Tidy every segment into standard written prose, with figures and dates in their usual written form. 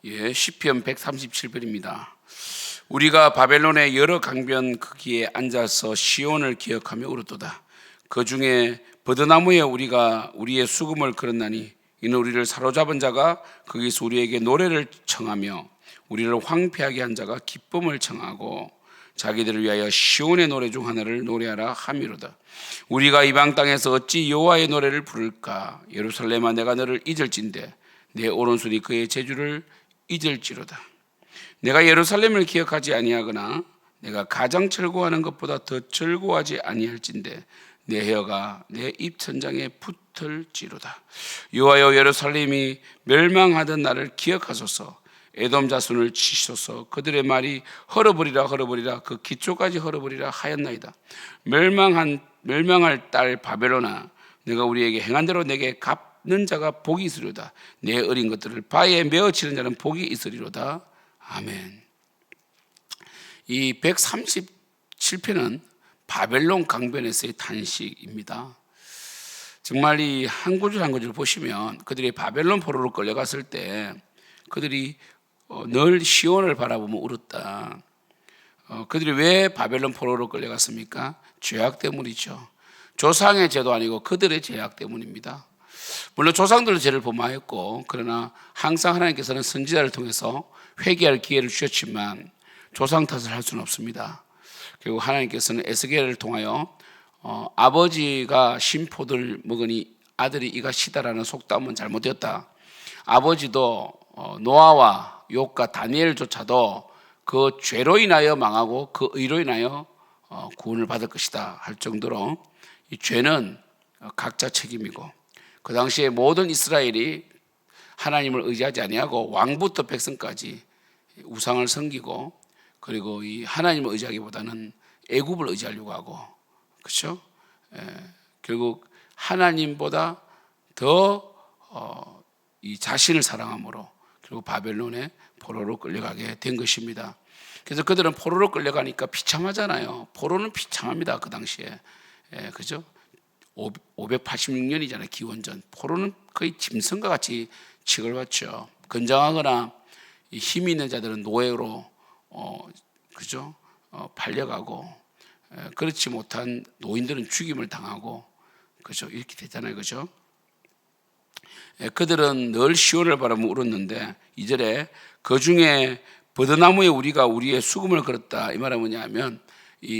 시편 137편입니다. 우리가 바벨론의 여러 강변 거기에 앉아서 시온을 기억하며 울었도다. 그 중에 버드나무에 우리가 우리의 수금을 걸었나니 이는 우리를 사로잡은 자가 거기서 우리에게 노래를 청하며 우리를 황폐하게 한 자가 기쁨을 청하고 자기들을 위하여 시온의 노래 중 하나를 노래하라 함이로다. 우리가 이방 땅에서 어찌 여호와의 노래를 부를까? 예루살렘아, 내가 너를 잊을진대 내 오른손이 그의 제주를 잊을지로다. 내가 예루살렘을 기억하지 아니하거나 내가 가장 즐거워하는 것보다 더 즐거워하지 아니할진대 내 혀가 내 입천장에 붙을지로다. 여호와여, 예루살렘이 멸망하던 날을 기억하소서. 에돔 자손을 치소서. 그들의 말이 헐어버리라 헐어버리라 그 기초까지 헐어버리라 하였나이다. 멸망할 딸 바벨론아, 내가 우리에게 행한 대로 내게 갚는 자가 복이 있으리로다. 내 어린 것들을 바위에 메어치는 자는 복이 있으리로다. 아멘. 이 137편은 바벨론 강변에서의 탄식입니다. 정말 이 한 구절 한 구절 보시면 그들이 바벨론 포로로 끌려갔을 때 그들이 늘 시온을 바라보며 울었다. 그들이 왜 바벨론 포로로 끌려갔습니까? 죄악 때문이죠. 조상의 죄도 아니고 그들의 죄악 때문입니다. 물론 조상들도 죄를 범하였고, 그러나 항상 하나님께서는 선지자를 통해서 회개할 기회를 주셨지만 조상 탓을 할 수는 없습니다. 결국 하나님께서는 에스겔을 통하여 아버지가 신포도를 먹으니 아들이 이가 시다라는 속담은 잘못되었다. 아버지도 노아와 욥과 다니엘조차도 그 죄로 인하여 망하고 그 의로 인하여 구원을 받을 것이다 할 정도로 이 죄는 각자 책임이고, 그 당시에 모든 이스라엘이 하나님을 의지하지 아니하고 왕부터 백성까지 우상을 섬기고, 그리고 이 하나님을 의지하기보다는 애굽을 의지하려고 하고, 그렇죠? 결국 하나님보다 더 이 자신을 사랑함으로 결국 바벨론의 포로로 끌려가게 된 것입니다. 그래서 그들은 포로로 끌려가니까 비참하잖아요. 포로는 비참합니다. 그 당시에. 그죠? 586년이잖아요. 기원전. 포로는 거의 짐승과 같이 취급받죠. 건장하거나 힘이 있는 자들은 노예로 그죠? 팔려가고, 그렇지 못한 노인들은 죽임을 당하고, 그죠? 이렇게 되잖아요. 그죠? 그들은 늘 시온을 바라보며 울었는데 2절에 그 중에 버드나무에 우리가 우리의 수금을 걸었다. 이 말은 뭐냐면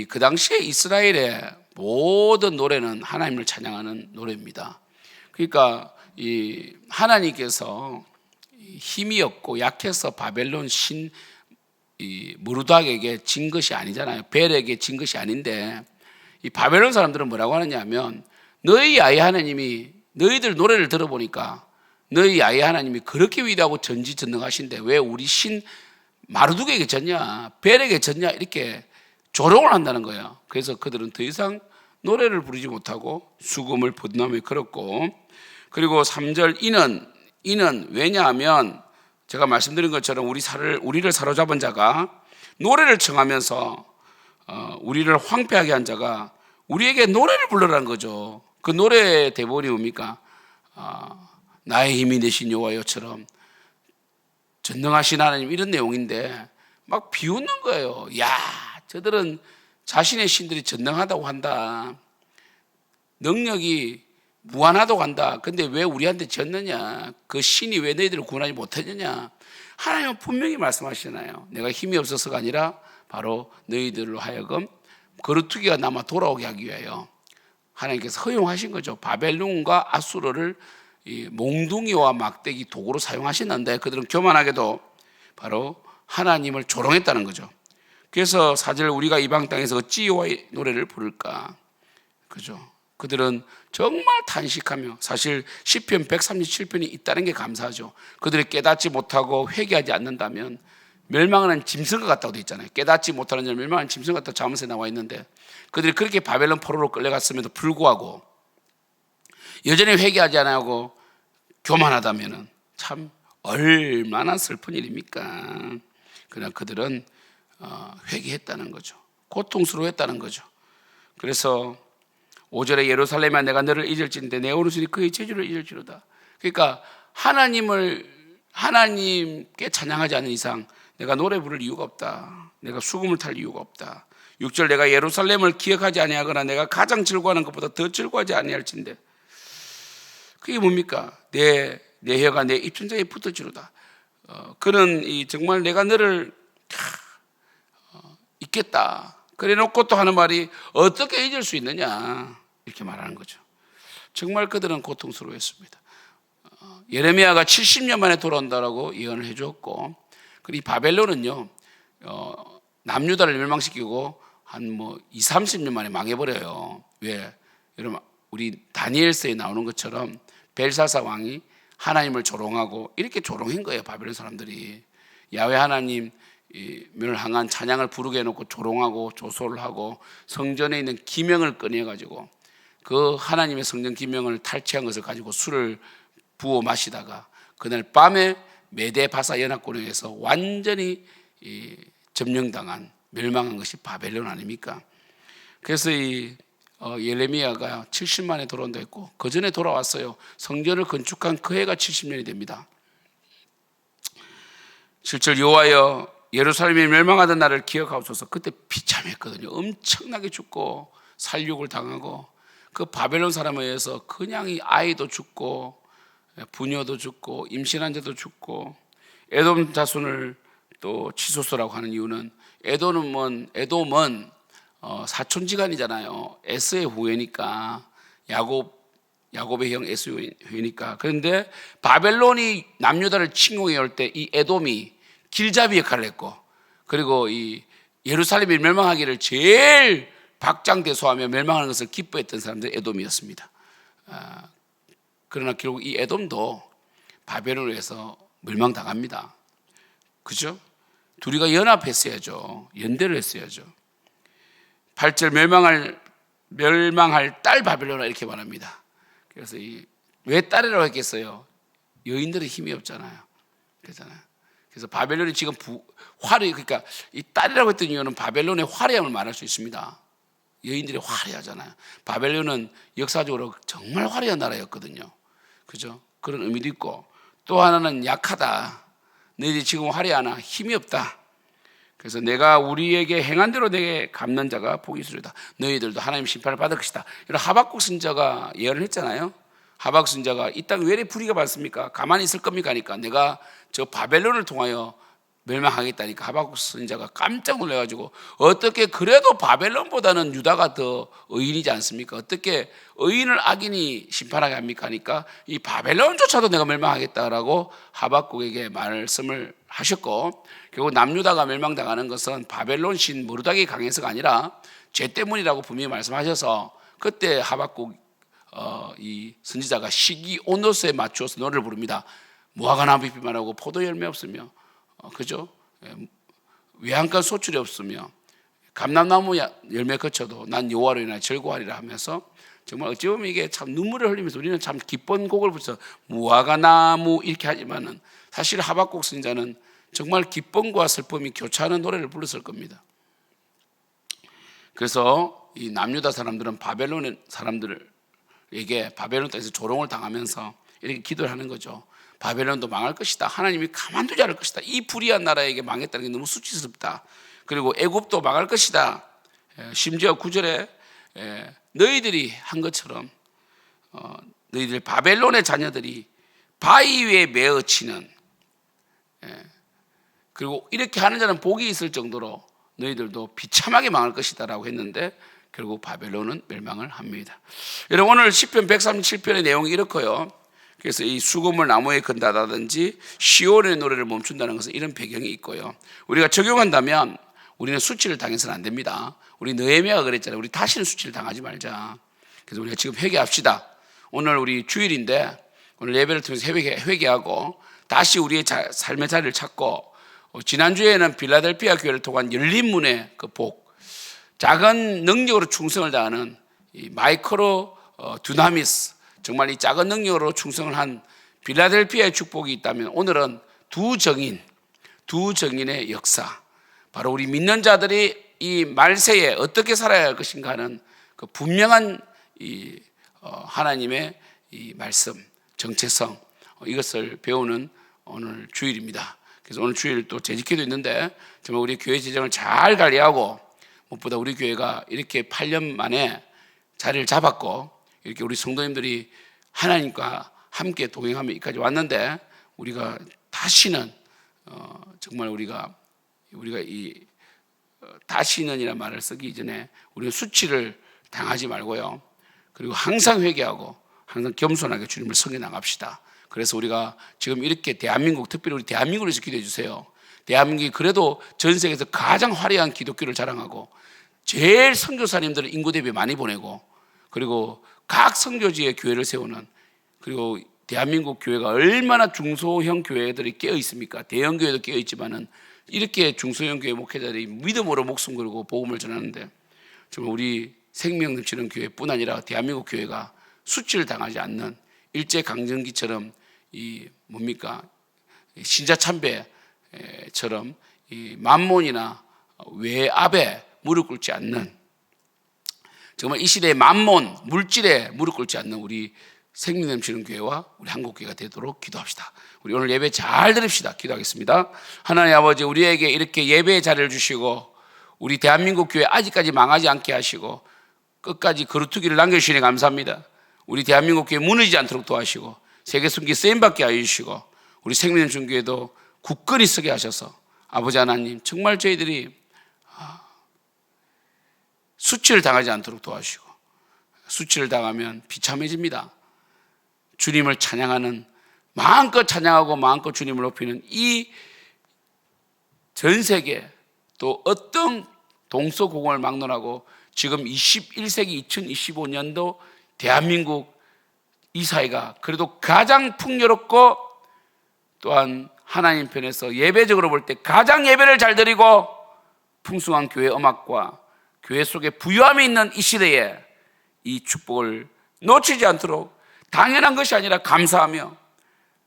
그 당시에 이스라엘의 모든 노래는 하나님을 찬양하는 노래입니다. 그러니까 이 하나님께서 힘이 없고 약해서 바벨론 신 무르닥에게 진 것이 아니잖아요. 벨에게 진 것이 아닌데, 이 바벨론 사람들은 뭐라고 하느냐 하면 너희 야훼 하나님이, 너희들 노래를 들어보니까 너희 야훼 하나님이 그렇게 위대하고 전지전능하신데 왜 우리 신 마르둑에게 졌냐, 벨에게 졌냐, 이렇게 조롱을 한다는 거예요. 그래서 그들은 더 이상 노래를 부르지 못하고 수금을 버드나무에 걸었고, 그리고 3절 이는 왜냐하면 제가 말씀드린 것처럼 우리를 사로잡은 자가 노래를 청하면서 우리를 황폐하게 한 자가 우리에게 노래를 불러라는 거죠. 그 노래의 대본이 뭡니까? 나의 힘이 되신 여호와여처럼 전능하신 하나님, 이런 내용인데 막 비웃는 거예요. 야, 저들은 자신의 신들이 전능하다고 한다, 능력이 무한하다고 한다. 근데 왜 우리한테 졌느냐? 그 신이 왜 너희들을 구원하지 못했느냐? 하나님은 분명히 말씀하시잖아요. 내가 힘이 없어서가 아니라 바로 너희들로 하여금 거루투기가 남아 돌아오게 하기 위하여 하나님께서 허용하신 거죠. 바벨론과 아수르를 몽둥이와 막대기 도구로 사용하시는데 그들은 교만하게도 바로 하나님을 조롱했다는 거죠. 그래서 4절 우리가 이방 땅에서 어찌 여호와의 노래를 부를까? 그죠? 그들은 정말 탄식하며, 사실 시편 137편이 있다는 게 감사하죠. 그들이 깨닫지 못하고 회개하지 않는다면 멸망하는 짐승과 같다고 되어 있잖아요. 깨닫지 못하는 자는 멸망하는 짐승 같다고 잠언에 나와 있는데, 그들이 그렇게 바벨론 포로로 끌려갔음에도 불구하고 여전히 회개하지 않고 교만하다면 참 얼마나 슬픈 일입니까? 그러나 그들은 회개했다는 거죠. 고통스러워했다는 거죠. 그래서 5절에 예루살렘아, 내가 너를 잊을진대 내 오른손이 그의 제주를 잊을지로다. 그러니까 하나님을 하나님께 찬양하지 않는 이상 내가 노래 부를 이유가 없다. 내가 수금을 탈 이유가 없다. 6절 내가 예루살렘을 기억하지 아니하거나 내가 가장 즐거워하는 것보다 더 즐거워하지 아니할진대. 그게 뭡니까? 내 혀가 내 입천장에 붙을지로다. 그는 정말 내가 너를 잊겠다. 그래 놓고 또 하는 말이 어떻게 잊을 수 있느냐 이렇게 말하는 거죠. 정말 그들은 고통스러워했습니다. 예레미야가 70년 만에 돌아온다라고 예언을 해주었고, 그리고 이 바벨론은요 남유다를 멸망시키고 한 20-30년 만에 망해버려요. 왜? 여러분 우리 다니엘서에 나오는 것처럼 벨사사 왕이 하나님을 조롱하고 이렇게 조롱한 거예요. 바벨론 사람들이 야훼 하나님을 향한 찬양을 부르게 해놓고 조롱하고 조소를 하고 성전에 있는 기명을 꺼내가지고 그 하나님의 성전 기명을 탈취한 것을 가지고 술을 부어 마시다가 그날 밤에 메데바사 연합군에 의해서 완전히 점령당한 멸망한 것이 바벨론 아닙니까? 그래서 예레미야가 70만에 돌아온다 했고 그 전에 돌아왔어요. 성전을 건축한 그 해가 70년이 됩니다. 7절 여호와여 예루살렘이 멸망하던 날을 기억하옵소서. 그때 비참했거든요. 엄청나게 죽고 살육을 당하고 그 바벨론 사람에 의해서 그냥 이 아이도 죽고 부녀도 죽고 임신한 자도 죽고 에돔 자손을 또 치소서라고 하는 이유는 에돔은 사촌지간이잖아요. 에스의 후예니까 야곱의 형 에스의 후예니까. 그런데 바벨론이 남유다를 침공해 올 때 이 에돔이 길잡이 역할을 했고 그리고 이 예루살렘이 멸망하기를 제일 박장대소하며 멸망하는 것을 기뻐했던 사람들이 에돔이었습니다. 그러나 결국 이 에돔도 바벨론에 의해서 멸망당합니다. 그죠? 둘이가 연합했어야죠. 연대를 했어야죠. 8절 멸망할 딸 바벨론아 이렇게 말합니다. 그래서 왜 딸이라고 했겠어요? 여인들은 힘이 없잖아요. 그렇잖아요. 그래서 바벨론이 지금 그러니까 이 딸이라고 했던 이유는 바벨론의 화려함을 말할 수 있습니다. 여인들이 화려하잖아요. 바벨론은 역사적으로 정말 화려한 나라였거든요. 그죠? 그런 의미도 있고 또 하나는 약하다. 너희들이 지금 화려하나 힘이 없다. 그래서 내가 우리에게 행한 대로 내게 갚는 자가 복이 있으리로다. 너희들도 하나님 심판을 받을 것이다. 이런 하박국 선지자가 예언을 했잖아요. 하박국 선지자가 이 땅 왜 이렇게 불의가 많습니까? 가만히 있을 겁니까? 하니까 내가 저 바벨론을 통하여 멸망하겠다니까 하박국 선지자가 깜짝 놀라가지고 어떻게 그래도 바벨론보다는 유다가 더 의인이지 않습니까? 어떻게 의인을 악인이 심판하게 합니까? 하니까 이 바벨론조차도 내가 멸망하겠다라고 하박국에게 말씀을 하셨고 결국 남유다가 멸망당하는 것은 바벨론 신 모르닥이 강해서가 아니라 죄 때문이라고 분명히 말씀하셔서 그때 하박국 이 선지자가 시기 오노스에 맞추어서 노래를 부릅니다. 무화과 나무 잎이만 하고 포도 열매 없으며 그죠? 외양간 소출이 없으며 감람나무 열매 거쳐도 난 여호와로 인하여 즐거워하리라 하면서 정말 어찌 보면 이게 참 눈물을 흘리면서 우리는 참 기쁜 곡을 부르서 무화과 나무 이렇게 하지만은 사실 하박국 선지자는 정말 기쁨과 슬픔이 교차하는 노래를 불렀을 겁니다. 그래서 이 남유다 사람들은 바벨론 사람들에게 바벨론 땅에서 조롱을 당하면서 이렇게 기도를 하는 거죠. 바벨론도 망할 것이다. 하나님이 가만두지 않을 것이다. 이 불의한 나라에게 망했다는 게 너무 수치스럽다. 그리고 애굽도 망할 것이다. 심지어 9절에 너희들이 한 것처럼 너희들 바벨론의 자녀들이 바위 위에 메어치는 그리고 이렇게 하는 자는 복이 있을 정도로 너희들도 비참하게 망할 것이다 라고 했는데 결국 바벨론은 멸망을 합니다. 여러분 오늘 시편 137편의 내용이 이렇고요. 그래서 이 수금을 나무에 건다든지 시온의 노래를 멈춘다는 것은 이런 배경이 있고요. 우리가 적용한다면 우리는 수치를 당해서는 안 됩니다. 우리 느헤미야가 그랬잖아요. 우리 다시는 수치를 당하지 말자. 그래서 우리가 지금 회개합시다. 오늘 우리 주일인데 오늘 예배를 통해서 회개하고 다시 우리의 삶의 자리를 찾고 지난주에는 빌라델피아 교회를 통한 열린 문의 그 복, 작은 능력으로 충성을 다하는 이 마이크로 두나미스, 정말 이 작은 능력으로 충성을 한 빌라델피아의 축복이 있다면 오늘은 두 정인의 역사, 바로 우리 믿는 자들이 이 말세에 어떻게 살아야 할 것인가 하는 그 분명한 이 하나님의 이 말씀, 정체성, 이것을 배우는 오늘 주일입니다. 그래서 오늘 주일 또 재직회도 있는데 정말 우리 교회 재정을 잘 관리하고 무엇보다 우리 교회가 이렇게 8년 만에 자리를 잡았고 이렇게 우리 성도님들이 하나님과 함께 동행하며 여기까지 왔는데 우리가 다시는 정말 우리가 이 다시는이라는 말을 쓰기 이전에 우리는 수치를 당하지 말고요. 그리고 항상 회개하고 항상 겸손하게 주님을 섬겨 나갑시다. 그래서 우리가 지금 이렇게 대한민국, 특별히 우리 대한민국에서 기도해 주세요. 대한민국이 그래도 전 세계에서 가장 화려한 기독교를 자랑하고 제일 선교사님들을 인구 대비 많이 보내고 그리고 각 선교지에 교회를 세우는, 그리고 대한민국 교회가 얼마나 중소형 교회들이 깨어 있습니까? 대형 교회도 깨어 있지만은 이렇게 중소형 교회 목회자들이 믿음으로 목숨 걸고 복음을 전하는데 정말 우리 생명 넘치는 교회뿐 아니라 대한민국 교회가 수치를 당하지 않는 일제 강점기처럼 이 뭡니까 신자 참배처럼 이 만몬이나 외압에 무릎 꿇지 않는, 정말 이 시대의 만몬 물질에 무릎 꿇지 않는 우리 생명 넘치는 교회와 우리 한국교회가 되도록 기도합시다. 우리 오늘 예배 잘 드립시다. 기도하겠습니다. 하나님 아버지, 우리에게 이렇게 예배의 자리를 주시고 우리 대한민국 교회 아직까지 망하지 않게 하시고 끝까지 거루투기를 남겨주시니 감사합니다. 우리 대한민국 교회 무너지지 않도록 도와주시고 세계 순기 쓰임받게 하여 주시고 우리 생명 넘치는 교회도 굳건히 서게 하셔서 아버지 하나님 정말 저희들이 수치를 당하지 않도록 도와주시고, 수치를 당하면 비참해집니다. 주님을 찬양하는, 마음껏 찬양하고 마음껏 주님을 높이는 이 전 세계 또 어떤 동서고금을 막론하고 지금 21세기 2025년도 대한민국 이 사회가 그래도 가장 풍요롭고 또한 하나님 편에서 예배적으로 볼 때 가장 예배를 잘 드리고 풍성한 교회 음악과 교회 속에 부유함이 있는 이 시대에 이 축복을 놓치지 않도록 당연한 것이 아니라 감사하며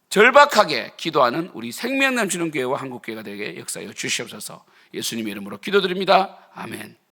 절박하게 기도하는 우리 생명 넘치는 교회와 한국교회가 되게 역사하여 주시옵소서. 예수님의 이름으로 기도드립니다. 아멘.